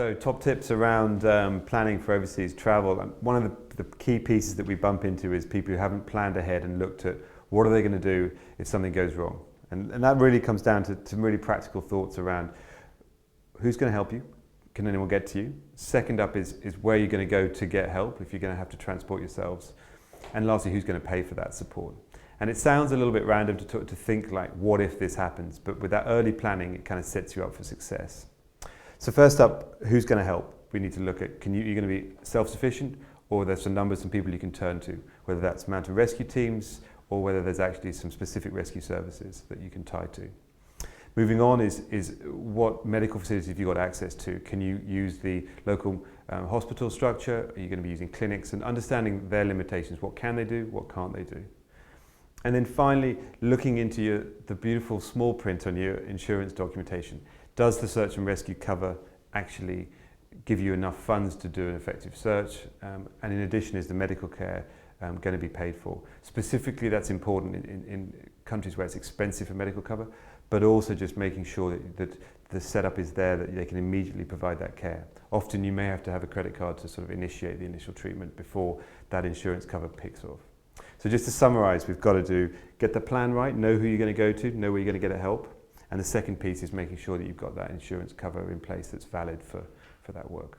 So top tips around planning for overseas travel. One of the key pieces that we bump into is people who haven't planned ahead and looked at what are they going to do if something goes wrong. And that really comes down to some really practical thoughts around who's going to help you, can anyone get to you? Second up is where you're going to go to get help if you're going to have to transport yourselves. And lastly, who's going to pay for that support? And it sounds a little bit random to think like, what if this happens? But with that early planning, it kind of sets you up for success. So first up, who's going to help? We need to look at, you're going to be self-sufficient, or there's some numbers, some people you can turn to, whether that's mountain rescue teams, or whether there's actually some specific rescue services that you can tie to. Moving on is what medical facilities have you got access to? Can you use the local hospital structure? Are you going to be using clinics? And understanding their limitations. What can they do? What can't they do? And then finally, looking into the beautiful small print on your insurance documentation. Does the search and rescue cover actually give you enough funds to do an effective search? And in addition, is the medical care going to be paid for? Specifically, that's important in countries where it's expensive for medical cover, but also just making sure that the setup is there, that they can immediately provide that care. Often you may have to have a credit card to sort of initiate the initial treatment before that insurance cover picks off. So just to summarize, we've got to get the plan right, know who you're going to go to, know where you're going to get help. And the second piece is making sure that you've got that insurance cover in place that's valid for that work.